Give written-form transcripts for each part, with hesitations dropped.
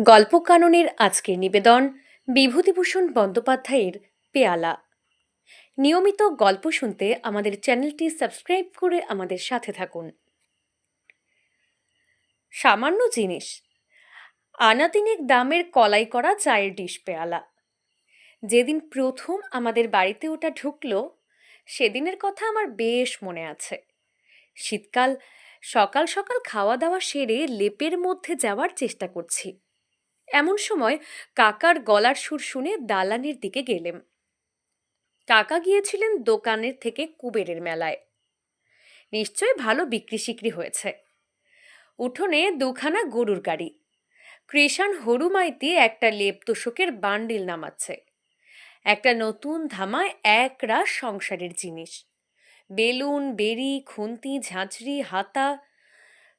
গল্প কাননের আজকের নিবেদন বিভূতিভূষণ বন্দ্যোপাধ্যায়ের পেয়ালা। নিয়মিত গল্প শুনতে আমাদের চ্যানেলটি সাবস্ক্রাইব করে আমাদের সাথে থাকুন। সামান্য জিনিস, আনাতিনেক দামের কলাই করা চায়ের ডিশ পেয়ালা। যেদিন প্রথম আমাদের বাড়িতে ওটা ঢুকলো, সেদিনের কথা আমার বেশ মনে আছে। শীতকাল, সকাল সকাল খাওয়া দাওয়া সেরে লেপের মধ্যে যাওয়ার চেষ্টা করছি, এমন সময় কাকার গলার সুর শুনে দালানের দিকে গেলেম। কাকা গিয়েছিলেন দোকানের থেকে কুবেরের মেলায়। নিশ্চয় ভালো বিক্রি সিক্রি হয়েছে। উঠোনে দুখানা গরুর গাড়ি। কৃষাণ হরুমাইতি একটা লেপ তোষকের বান্ডিল নামাচ্ছে। একটা নতুন ধামায় এক রাশ সংসারের জিনিস, বেলুন, বেড়ি, খুন্তি, ঝাঁঝরি, হাতা,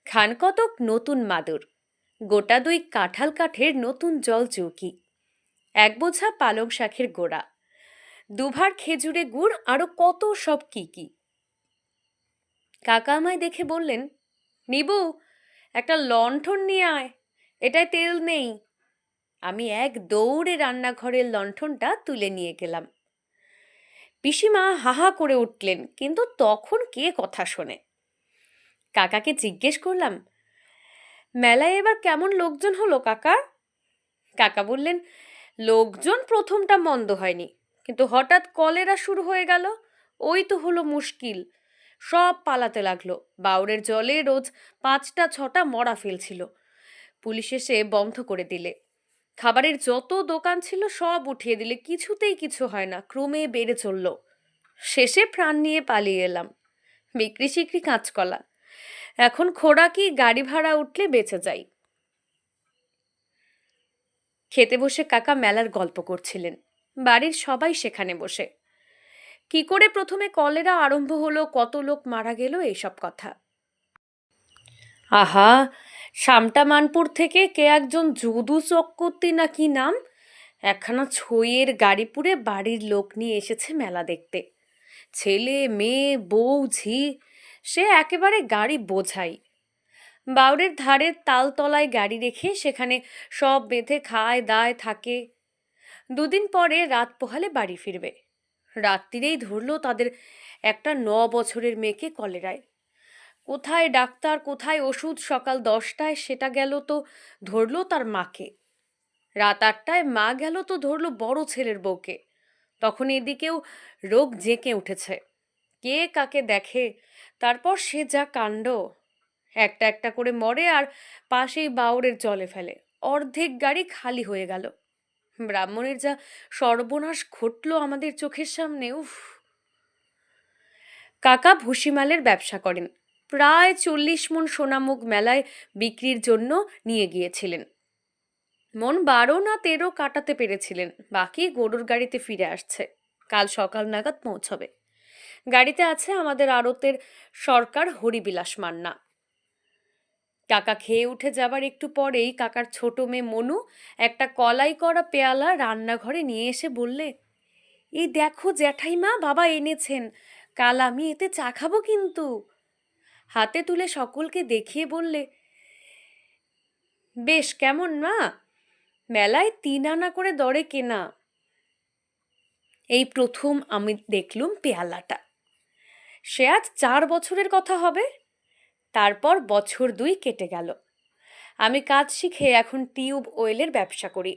খানকতক নতুন মাদুর, গোটা দুই কাঁঠাল কাঠের নতুন জল চৌকি, এক বোঝা পালং শাকের গোড়া, দুভার খেজুরে গুড়, আরো কত সব কি কি। কাকা আমায় দেখে বললেন, নিবু, একটা লণ্ঠন নিয়ে আয়, এটায় তেল নেই। আমি এক দৌড়ে রান্নাঘরের লণ্ঠনটা তুলে নিয়ে গেলাম। পিসিমা হাহা করে উঠলেন, কিন্তু তখন কে কথা শোনে। কাকাকে জিজ্ঞেস করলাম, মেলায় এবার কেমন লোকজন হলো কাকা? কাকা বললেন, লোকজন প্রথমটা মন্দ হয়নি, কিন্তু হঠাৎ কলেরা শুরু হয়ে গেল, ওই তো হলো মুশকিল। সব পালাতে লাগলো। বাউরের জলে রোজ 5টা 6টা মরা ফেলছিল। পুলিশ এসে বন্ধ করে দিলে। খাবারের যত দোকান ছিল সব উঠিয়ে দিলে, কিছুতেই কিছু হয় না, ক্রমে বেড়ে চলল। শেষে প্রাণ নিয়ে পালিয়ে এলাম। বিক্রি সিক্রি কাঁচকলা। এখন খোরাকি গাড়ি ভাড়া উঠলে বেঁচে যাই। খেতে বসে কাকা মেলার গল্প করছিলেন। বাড়ির সবাই সেখানে বসে। কি করে প্রথমে কলেরা আরম্ভ হলো, কত লোক মারা গেল, এইসব কথা। আহা, সামটা মানপুর থেকে কে একজন যদু চক্রবর্তী না কি নাম, একখানা ছইয়ের গাড়ি পুড়ে বাড়ির লোক নিয়ে এসেছে মেলা দেখতে। ছেলে, মেয়ে, বউ, ঝি, সে একেবারে গাড়ি বোঝাই। বাউরের ধারের তালতলায় গাড়ি রেখে সেখানে সব বেঁধে খায় দায় থাকে। দুদিন পরে রাত পোহালে বাড়ি ফিরবে। রাত্রিরেই ধরলো তাদের একটা 9 বছরের মেয়েকে কলেরায়। কোথায় ডাক্তার, কোথায় ওষুধ, সকাল 10টায় সেটা গেল তো ধরলো তার মাকে। রাত 8টায় মা গেল তো ধরলো বড় ছেলের বউকে। তখন এদিকেও রোগ জেঁকে উঠেছে। কে কাকে দেখে, তারপর সে যা কাণ্ড। একটা একটা করে মরে আর পাশেই বাউরের জলে ফেলে। অর্ধেক গাড়ি খালি হয়ে গেল। ব্রাহ্মণের যা সর্বনাশ ঘটলো আমাদের চোখের সামনে, উফ। কাকা ভুসিমালের ব্যবসা করেন। প্রায় 40 মণ সোনামুখ মেলায় বিক্রির জন্য নিয়ে গিয়েছিলেন। মন 12 না 13 কাটাতে পেরেছিলেন। বাকি গরুর গাড়িতে ফিরে আসছে। কাল সকাল নাগাদ পৌঁছবে। গাড়িতে আছে আমাদের আড়তের সরকার হরিবিলাস মান্না। কাকা খেয়ে উঠে যাবার একটু পরেই কাকার ছোট মেয়ে মনু একটা কলাই করা পেয়ালা রান্নাঘরে নিয়ে এসে বললে, এই দেখো জ্যাঠাইমা, বাবা এনেছেন, কাল আমি এতে চা খাবো কিন্তু। হাতে তুলে সকলকে দেখিয়ে বললে, বেশ কেমন মা, মেলায় 3 আনা করে দরে কেনা। এই প্রথম আমি দেখলুম পেয়ালাটা। সে আজ 4 বছরের কথা হবে। তারপর বছর 2 কেটে গেল। আমি কাজ শিখে এখন টিউব ওয়েলের ব্যবসা করি।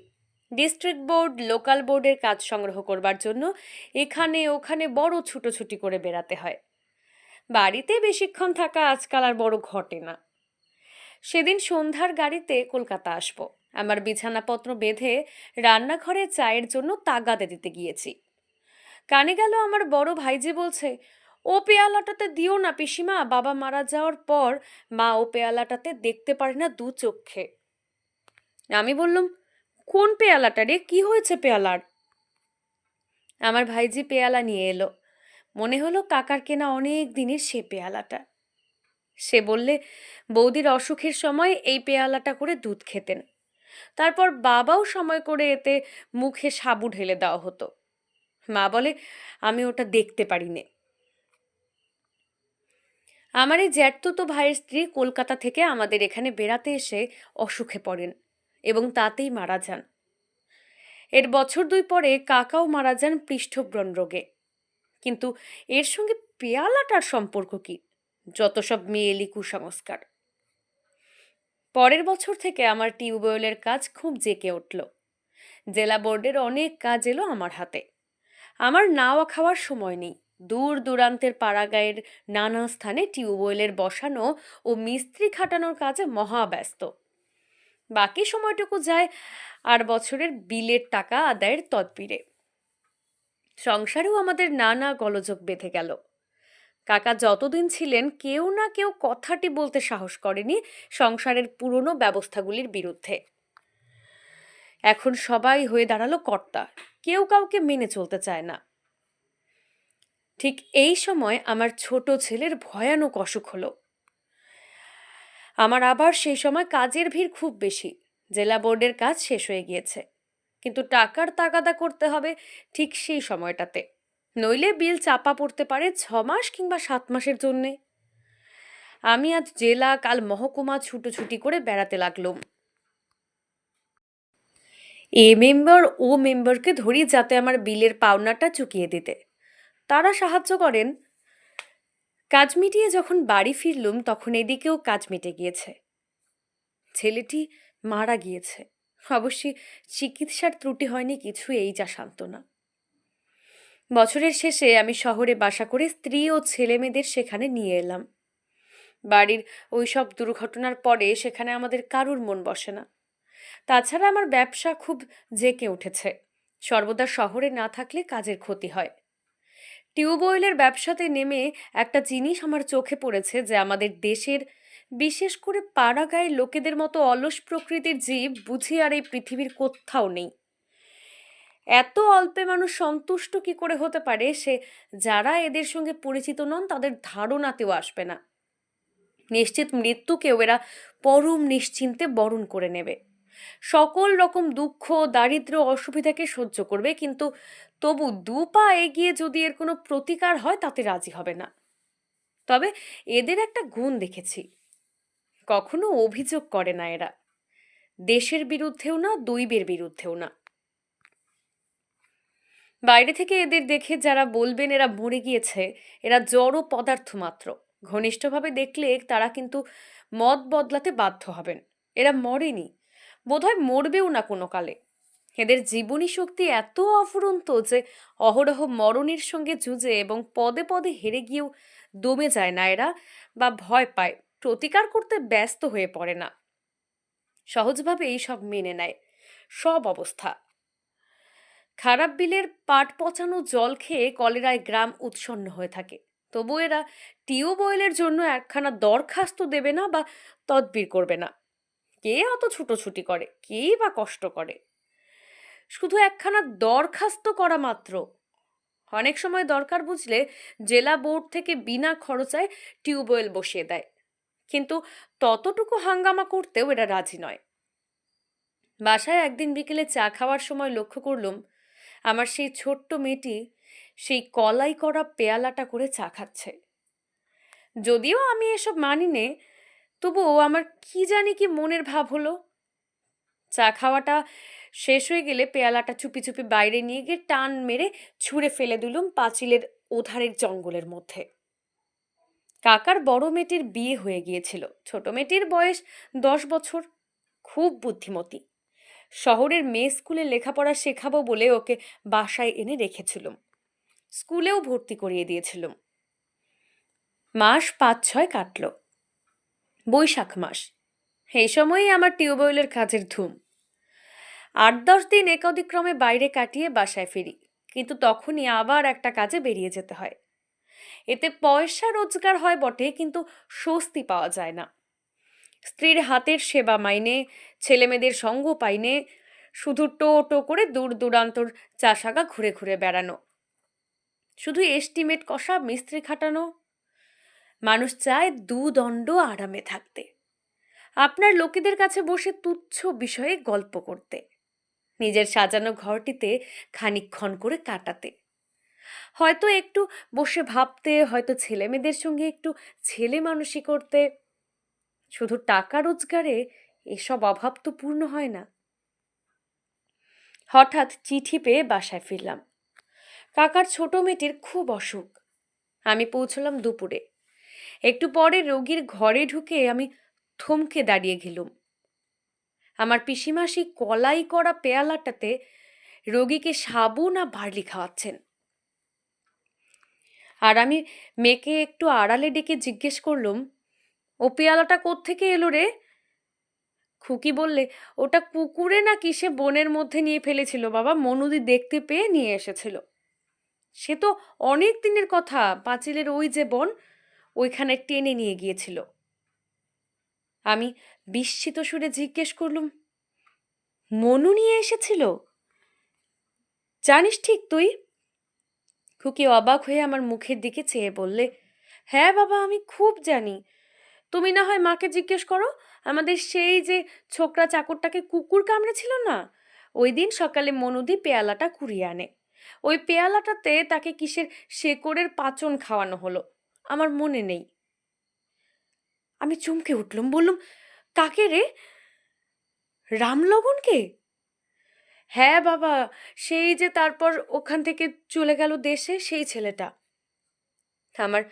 ডিস্ট্রিক্ট বোর্ড, লোকাল বোর্ডের কাজ সংগ্রহ করবার জন্য এখানে ওখানে বড় ছুটোছুটি করে বেড়াতে হয়। বাড়িতে বেশিক্ষণ থাকা আজকাল আর বড় ঘটে না। সেদিন সন্ধ্যার গাড়িতে কলকাতা আসব। আমার বিছানাপত্র বেঁধে রান্নাঘরে চায়ের জন্য তাগাদে দিতে গিয়েছি। কানে গেল আমার বড় ভাইজি বলছে, ও পেয়ালাটাতে দিও না পিসিমা, বাবা মারা যাওয়ার পর মা ও পেয়ালাটাতে দেখতে পারে না 2 চক্ষে। আমি বললাম, কোন পেয়ালাটা রে, কি হয়েছে পেয়ালার? আমার ভাইজি পেয়ালা নিয়ে এলো। মনে হলো কাকার কেনা অনেক দিনের সে পেয়ালাটা। সে বললে, বৌদির অসুখের সময় এই পেয়ালাটা করে দুধ খেতেন। তারপর বাবাও সময় করে এতে মুখে সাবু ঢেলে দেওয়া হতো। মা বলে, আমি ওটা দেখতে পারি নে। আমার এই জ্যাঠতুতো ভাইয়ের স্ত্রী কলকাতা থেকে আমাদের এখানে বেড়াতে এসে অসুখে পড়েন। এবং তাতেই মারা যান। এর বছর 2 পরে কাকাও মারা যান পৃষ্ঠব্রণ রোগে। কিন্তু এর সঙ্গে পেয়ালাটার সম্পর্ক কি? যত সব মেয়েলি কুসংস্কার। পরের বছর থেকে আমার টিউবওয়েলের কাজ খুব জেঁকে উঠল। জেলা বোর্ডের অনেক কাজ এলো আমার হাতে। আমার নাওয়া খাওয়ার সময় নেই। দূর দূরান্তের পাড়াগাঁয়ের নানা স্থানে টিউবওয়েলের বসানো ও মিস্ত্রি খাটানোর কাজে মহাব্যস্ত। বাকি সময়টুকু যায় আর বছরের বিলের টাকা আদায়ের তদবিরে। সংসারেও আমাদের নানা গোলযোগ বেঁধে গেল। কাকা যতদিন ছিলেন কেউ না কেউ কথাটি বলতে সাহস করেনি সংসারের পুরনো ব্যবস্থাগুলির বিরুদ্ধে। এখন সবাই হয়ে দাঁড়ালো কর্তা, কেউ কাউকে মেনে চলতে চায় না। ঠিক এই সময় আমার ছোট ছেলের ভয়ানক অসুখ হলো। আমার আবার সেই সময় কাজের ভিড় খুব বেশি। জেলা বোর্ডের কাজ শেষ হয়ে গিয়েছে, কিন্তু টাকার তাগাদা করতে হবে ঠিক সেই সময়টাতে, নইলে বিল চাপা পড়তে পারে 6 মাস কিংবা 7 মাসের জন্যে। আমি আজ জেলা, কাল মহকুমা ছুটোছুটি করে বেড়াতে লাগলুম। এ মেম্বার ও মেম্বারকে ধরি যাতে আমার বিলের পাওনাটা চুকিয়ে দিতে। তারা সাহায্য করেন। কাজ মিটিয়ে যখন বাড়ি ফিরলুম তখন এদিকেও কাজ মিটে গিয়েছে। ছেলেটি মারা গিয়েছে। অবশ্যই চিকিৎসার ত্রুটি হয়নি কিছু, এই যা সান্ত্বনা। বছরের শেষে আমি শহরে বাসা করে স্ত্রী ও ছেলে মেয়েদের সেখানে নিয়ে এলাম। বাড়ির ওই সব দুর্ঘটনার পরে সেখানে আমাদের কারুর মন বসে না। তাছাড়া আমার ব্যবসা খুব জেঁকে উঠেছে। সর্বদা শহরে না থাকলে কাজের ক্ষতি হয়। টিউবওয়েলের ব্যবসাতে নেমে একটা জিনিস আমার চোখে পড়েছে যে আমাদের দেশের, বিশেষ করে পাড়াগাঁয়ের লোকেদের মতো অলস প্রকৃতির জীব বুঝি আর এই পৃথিবীর কোথাও নেই। এত অল্পে মানুষ সন্তুষ্ট কি করে হতে পারে সে যারা এদের সঙ্গে পরিচিত নন তাদের ধারণাতেও আসবে না। নিশ্চিত মৃত্যুকেও এরা পরম নিশ্চিন্তে বরণ করে নেবে। সকল রকম দুঃখ, দারিদ্র্য, অসুবিধাকে সহ্য করবে, কিন্তু তবু 2 পা এগিয়ে যদি এর কোনো প্রতিকার হয় তাতে রাজি হবে না। তবে এদের একটা গুণ দেখেছি, কখনো অভিযোগ করে না এরা, দেশের বিরুদ্ধেও না, দৈবের বিরুদ্ধেও না। বাইরে থেকে এদের দেখে যারা বলবেন এরা মরে গিয়েছে, এরা জড় পদার্থ মাত্র, ঘনিষ্ঠভাবে দেখলে তারা কিন্তু মত বদলাতে বাধ্য হবেন। এরা মরেনি, বোধহয় মরবেও না কোনো কালে। এদের জীবনী শক্তি এত অফুরন্ত যে অহরহ মরণের সঙ্গে যুঝে এবং পদে পদে হেরে গিয়েও দমে যায় না এরা, বা ভয় পায়, প্রতিকার করতে ব্যস্ত হয়ে পড়ে না। সহজভাবে এই সব মেনে নেয় সব অবস্থা। খারাপ বিলের পাট পচানো জল খেয়ে কলেরায় গ্রাম উৎসন্ন হয়ে থাকে, তবু এরা টিউবওয়েলের জন্য একখানা দরখাস্ত দেবে না বা তদবির করবে না। কে অত ছুটোছুটি করে, কেই বা কষ্ট করে? শুধু একখানা দরখাস্ত করা মাত্র। অনেক সময় দরকার বুঝলে জেলা বোর্ড থেকে বিনা খরচায় টিউবওয়েল বসিয়ে দেয়, কিন্তু ততটুকু হাঙ্গামা করতেও এরা রাজি নয়। বাসায় একদিন বিকেলে চা খাওয়ার সময় লক্ষ্য করলুম আমার সেই ছোট্ট মেয়েটি সেই কলাই করা পেয়ালাটা করে চা খাচ্ছে। যদিও আমি এসব মানি নে, তবুও আমার কি জানি কি মনের ভাব হলো। চা খাওয়াটা শেষ হয়ে গেলে পেয়ালাটা চুপি চুপি বাইরে নিয়ে গিয়ে টান মেরে ছুঁড়ে ফেলে দিলুম পাঁচিলের ওধারের জঙ্গলের মধ্যে। কাকার বড় মেয়েটির বিয়ে হয়ে গিয়েছিল, ছোট মেয়েটির বয়স 10 বছর, খুব বুদ্ধিমতী। শহরের মেয়ে স্কুলে লেখাপড়া শেখাবো বলে ওকে বাসায় এনে রেখেছিলুম। স্কুলেও ভর্তি করিয়ে দিয়েছিলুম। মাস 5-6 কাটল। বৈশাখ মাস, এই সময়ই আমার টিউবওয়েলের কাজের ধুম। 8-10 দিন একাদিক্রমে বাইরে কাটিয়ে বাসায় ফিরি, কিন্তু তখনই আবার একটা কাজে বেরিয়ে যেতে হয়। এতে পয়সা রোজগার হয় বটে, কিন্তু স্বস্তি পাওয়া যায় না। স্ত্রীর হাতের সেবা মাইনে, ছেলেমেয়েদের সঙ্গ পাইনে, শুধু টো টো করে দূর দূরান্তর চাষাগা ঘুরে ঘুরে বেড়ানো, শুধু এস্টিমেট কষা, মিস্ত্রি খাটানো। মানুষ চায় দুদণ্ড আরামে থাকতে, আপনার লোকেদের কাছে বসে তুচ্ছ বিষয়ে গল্প করতে, নিজের সাজানো ঘরটিতে খানিকক্ষণ করে কাটাতে, হয়তো একটু বসে ভাবতে, হয়তো ছেলে মেয়েদের সঙ্গে একটু ছেলে মানুষই করতে। শুধু টাকা রোজগারে এসব অভাব তো পূর্ণ হয় না। হঠাৎ চিঠি পেয়ে বাসায় ফিরলাম। কাকার ছোট মেয়েটির খুব অসুখ। আমি পৌঁছলাম দুপুরে। একটু পরে রোগীর ঘরে ঢুকে আমি থমকে দাঁড়িয়ে গেলুম। আমার পিসিমাসি কলাই করা পেয়ালাটাতে রোগীকে সাবু না বার্লি খাওয়াচ্ছেন। আর আমি মেয়েকে একটু আড়ালে ডেকে জিজ্ঞেস করলুম, ও পেয়ালাটা কোত্থেকে এলো রে? খুকি বললে, ওটা কুকুরে না কিসে বনের মধ্যে নিয়ে ফেলেছিল বাবা, মনুদি দেখতে পেয়ে নিয়ে এসেছিল। সে তো অনেক দিনের কথা, পাঁচিলের ওই যে বন, ওইখানে টেনে নিয়ে গিয়েছিল। আমি বিস্মিত সুরে জিজ্ঞেস করলুম, মনু নিয়ে এসেছিল? জানিস ঠিক তুই? খুকি অবাক হয়ে আমার মুখের দিকে চেয়ে বললে, হ্যাঁ বাবা, আমি খুব জানি। তুমি না হয় মাকে জিজ্ঞেস করো। আমাদের সেই যে ছোকরা চাকরটাকে কুকুর কামড়েছিল না, ওই দিন সকালে মনুদি পেয়ালাটা কুড়িয়ে আনে। ওই পেয়ালাটাতে তাকে কিসের শেকড়ের পাচন খাওয়ানো হলো, আমার মনে নেই। আমি চমকে উঠলুম, বললুম, কাকে রে? রামলগনকে? হ্যাঁ বাবা, সেই যে তারপর ওখান থেকে চলে গেল দেশে, সেই ছেলেটা। আমার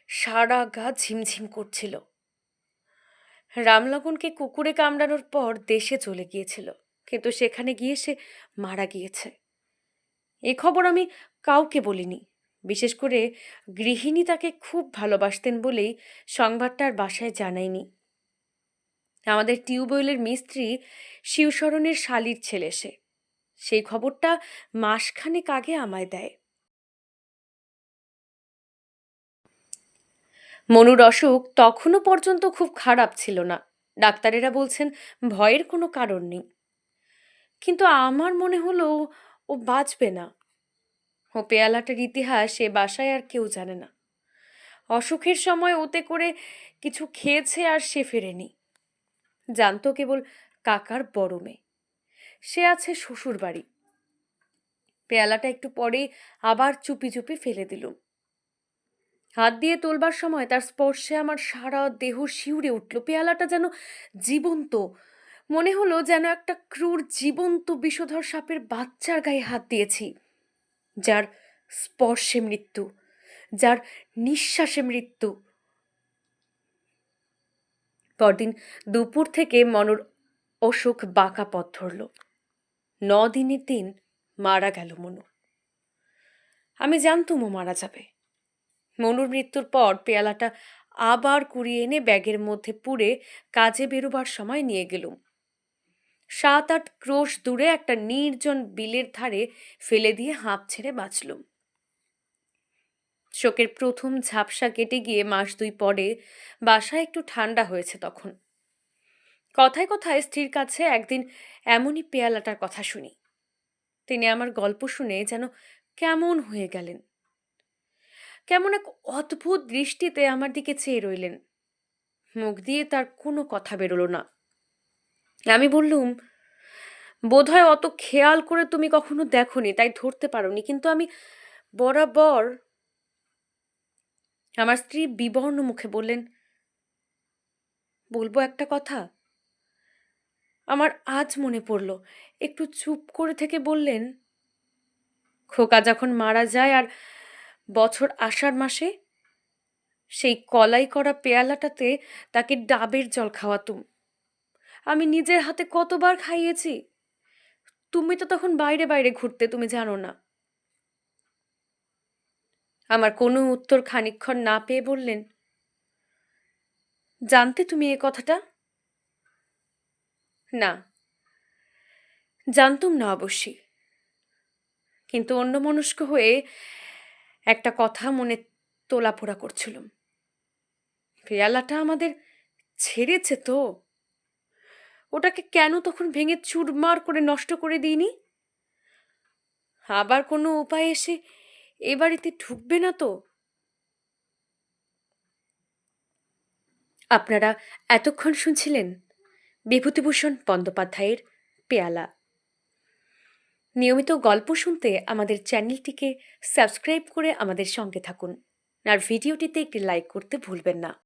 সারা গা ঝিমঝিম করছিল। রামলগনকে কুকুরে কামড়ানোর পর দেশে চলে গিয়েছিল, কিন্তু সেখানে গিয়ে সে মারা গিয়েছে। এ খবর আমি কাউকে বলিনি। বিশেষ করে গৃহিণী তাকে খুব ভালোবাসতেন বলেই সংবাদটা আর বাসায় জানাইনি। আমাদের টিউবওয়েলের মিস্ত্রি শিবশরণের শালির ছেলে সে। সেই খবরটা মাসখানেক আগে আমায় দেয়। মনুর অসুখ তখনও পর্যন্ত খুব খারাপ ছিল না। ডাক্তারেরা বলছেন ভয়ের কোনো কারণ নেই। কিন্তু আমার মনে হলো ও বাঁচবে না। ও পেয়ালাটার ইতিহাস এ বাসায় আর কেউ জানে না। অসুখের সময় ওতে করে কিছু খেয়েছে আর সে ফেরেনি। জানতো কেবল কাকার বড় মেয়ে, সে আছে শ্বশুর বাড়ি। পেয়ালাটা একটু পরেই আবার চুপি চুপি ফেলে দিলুম। হাত দিয়ে তোলবার সময় তার স্পর্শে আমার সারা দেহ শিউরে উঠল। পেয়ালাটা যেন জীবন্ত। মনে হলো যেন একটা ক্রূর জীবন্ত বিষধর সাপের বাচ্চার গায়ে হাত দিয়েছি, যার স্পর্শে মৃত্যু, যার নিঃশ্বাসে মৃত্যু। পরদিন দুপুর থেকে মনুর অসুখ বাঁকা পথ ধরল। 9 দিনের দিন মারা গেল মনু। আমি জানতুম ও মারা যাবে। মনুর মৃত্যুর পর পেয়ালাটা আবার কুড়িয়ে এনে ব্যাগের মধ্যে পুরে কাজে বেরোবার সময় নিয়ে গেলুম। 7-8 ক্রোশ দূরে একটা নির্জন বিলের ধারে ফেলে দিয়ে হাঁপ ছেড়ে বাঁচলুম। শোকের প্রথম ঝাপসা কেটে গিয়ে মাস 2 পরে বাসায় একটু ঠান্ডা হয়েছে তখন। কথায় কথায় স্ত্রীর কাছে একদিন এমনই পেয়ালাটার কথা শুনি। তিনি আমার গল্প শুনে যেন কেমন হয়ে গেলেন। কেমন এক অদ্ভুত দৃষ্টিতে আমার দিকে চেয়ে রইলেন। মুখ দিয়ে তার কোনো কথা বেরোলো না। আমি বললুম, বোধহয় অত খেয়াল করে তুমি কখনো দেখোনি, তাই ধরতে পারোনি, কিন্তু আমি বরাবর। আমার স্ত্রী বিবর্ণ মুখে বললেন, বলবো একটা কথা? আমার আজ মনে পড়ল। একটু চুপ করে থেকে বললেন, খোকা যখন মারা যায় আর বছর আষাঢ় মাসে সেই কলাই করা পেয়ালাটাতে তাকে ডাবের জল খাওয়াতুম। আমি নিজের হাতে কতবার খাইয়েছি। তুমি তো তখন বাইরে বাইরে ঘুরতে, তুমি জানো না। আমার কোনো উত্তর খানিকক্ষণ না পেয়ে বললেন, জানতে তুমি এ কথাটা? না, জানতুম না অবশ্যই, কিন্তু অন্যমনস্ক হয়ে একটা কথা মনে তোলাপোড়া করছিলাম। পেয়ালাটা আমাদের ছেড়েছে তো, ওটাকে কেন তখন ভেঙে চুরমার করে নষ্ট করে দিইনি? আবার কোনো উপায় এসে এ বাড়িতে ঢুকবে না তো? আপনারা এতক্ষণ শুনছিলেন বিভূতিভূষণ বন্দ্যোপাধ্যায়ের পেয়ালা। নিয়মিত গল্প শুনতে আমাদের চ্যানেলটিকে সাবস্ক্রাইব করে আমাদের সঙ্গে থাকুন, আর ভিডিওটিতে একটি লাইক করতে ভুলবেন না।